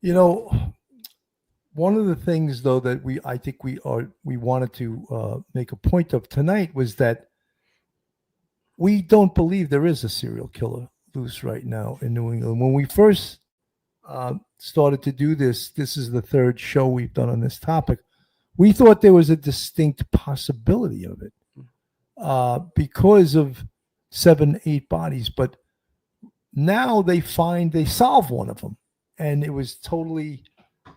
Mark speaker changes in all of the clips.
Speaker 1: You know, one of the things though that I think we wanted to make a point of tonight was that we don't believe there is a serial killer loose right now in New England. When we first started to do this is the third show we've done on this topic. We thought there was a distinct possibility of it because of 7, 8 bodies, but now they solve one of them, and it was totally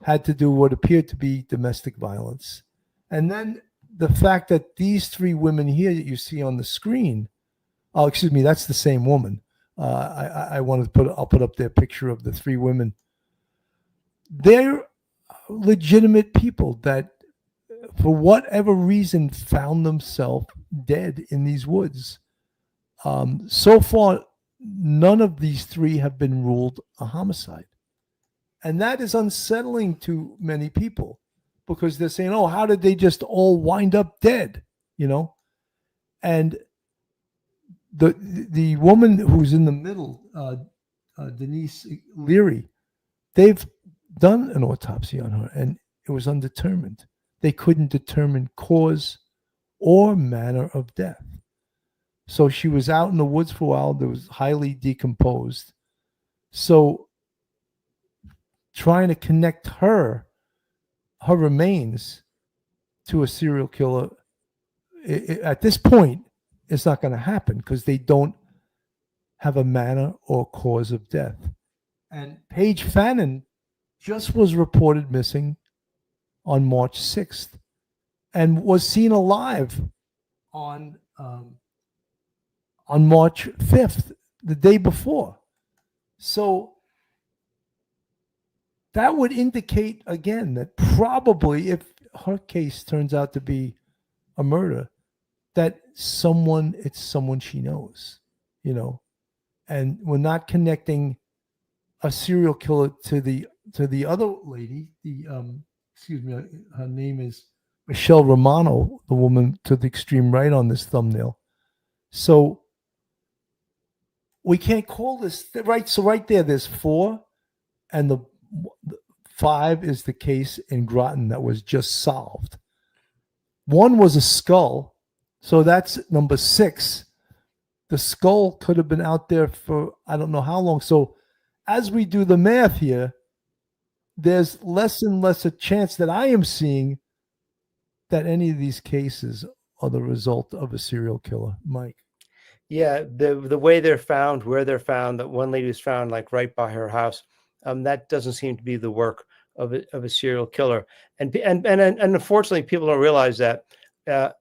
Speaker 1: had to do what appeared to be domestic violence. And then the fact that these 3 women here that you see on the screen, oh, excuse me, that's the same woman. I wanted to I'll put up their picture of the 3 women. They're legitimate people that, for whatever reason, found themselves dead in these woods. So far, none of these 3 have been ruled a homicide. And that is unsettling to many people because they're saying, oh, how did they just all wind up dead? And the woman who's in the middle, Denise Leary, they've done an autopsy on her, and it was undetermined. They couldn't determine cause or manner of death. So she was out in the woods for a while. That was highly decomposed. So trying to connect her remains to a serial killer, at this point, it's not going to happen because they don't have a manner or cause of death. And Paige Fannon just was reported missing on March 6th and was seen alive on March 5th, the day before. So that would indicate, again, that probably if her case turns out to be a murder, that it's someone she knows, and we're not connecting a serial killer to the other lady. Excuse me, her name is Michelle Romano, the woman to the extreme right on this thumbnail. So we can't call this right. So right there, there's 4, and the 5 is the case in Groton that was just solved. 1 was a skull, so that's number 6. The skull could have been out there for I don't know how long. So as we do the math here, there's less and less a chance that I am seeing that any of these cases are the result of a serial killer. Mike.
Speaker 2: Yeah, the way they're found, where they're found, that one lady was found like right by her house, that doesn't seem to be the work of a serial killer. And unfortunately, people don't realize that a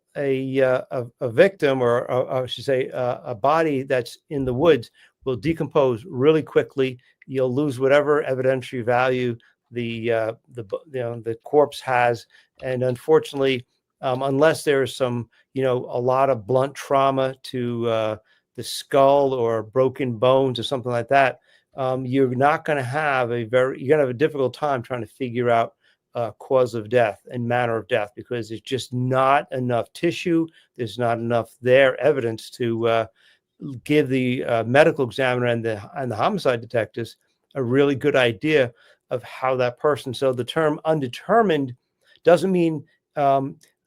Speaker 2: victim, or I should say a body that's in the woods, will decompose really quickly. You'll lose whatever evidentiary value the corpse has, and unfortunately, unless there's some a lot of blunt trauma to the skull or broken bones or something like that, you're not going to have you're going to have a difficult time trying to figure out cause of death and manner of death, because there's just not enough tissue. There's not enough evidence to give the medical examiner and the homicide detectives a really good idea of how that person. So the term undetermined doesn't mean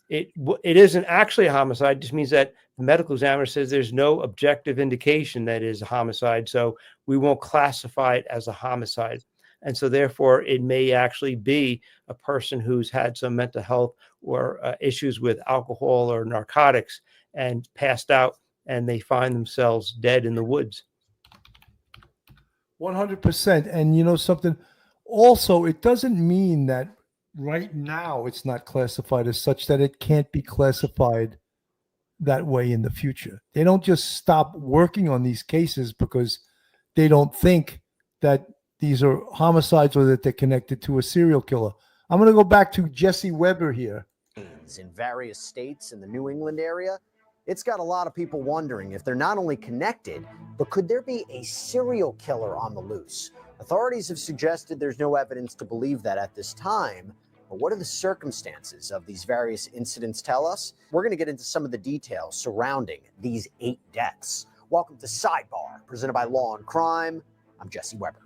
Speaker 2: it isn't actually a homicide. It just means that the medical examiner says there's no objective indication that it is a homicide, so we won't classify it as a homicide. And so therefore it may actually be a person who's had some mental health or issues with alcohol or narcotics and passed out, and they find themselves dead in the woods.
Speaker 1: 100%. And something, also, it doesn't mean that right now it's not classified as such that it can't be classified that way in the future. They don't just stop working on these cases because they don't think that these are homicides or that they're connected to a serial killer. I'm going to go back to Jesse Weber here.
Speaker 3: In various states in the New England area, it's got a lot of people wondering if they're not only connected, but could there be a serial killer on the loose? Authorities have suggested there's no evidence to believe that at this time. But what do the circumstances of these various incidents tell us? We're going to get into some of the details surrounding these 8 deaths. Welcome to Sidebar, presented by Law and Crime. I'm Jesse Weber.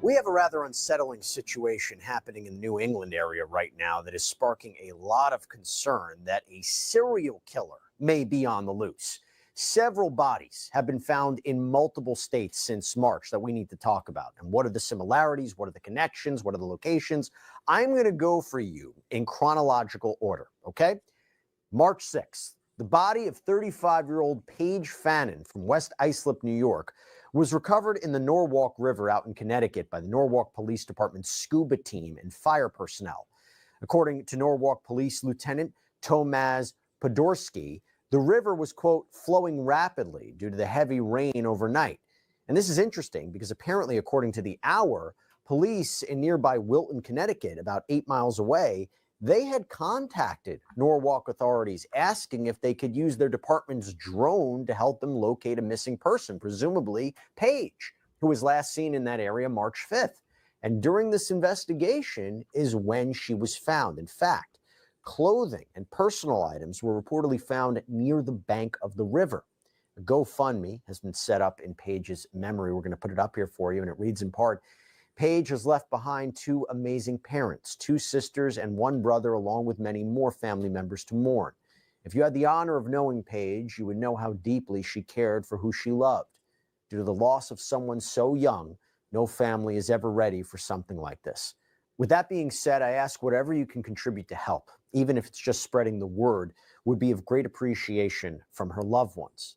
Speaker 3: We have a rather unsettling situation happening in the New England area right now that is sparking a lot of concern that a serial killer may be on the loose. Several bodies have been found in multiple states since March that we need to talk about. And what are the similarities? What are the connections? What are the locations? I'm going to go for you in chronological order, okay? March 6th, the body of 35-year-old Paige Fannon from West Islip, New York, was recovered in the Norwalk River out in Connecticut by the Norwalk Police Department's scuba team and fire personnel. According to Norwalk Police Lieutenant Tomasz Podorski, the river was, quote, flowing rapidly due to the heavy rain overnight. And this is interesting because apparently, according to the Hour, police in nearby Wilton, Connecticut, about 8 miles away, they had contacted Norwalk authorities asking if they could use their department's drone to help them locate a missing person, presumably Paige, who was last seen in that area March 5th. And during this investigation is when she was found. In fact, clothing and personal items were reportedly found near the bank of the river. A GoFundMe has been set up in Paige's memory. We're going to put it up here for you, and it reads in part, Paige has left behind 2 amazing parents, 2 sisters and 1 brother, along with many more family members to mourn. If you had the honor of knowing Paige, you would know how deeply she cared for who she loved. Due to the loss of someone so young, no family is ever ready for something like this. With that being said, I ask whatever you can contribute to help, even if it's just spreading the word, would be of great appreciation from her loved ones.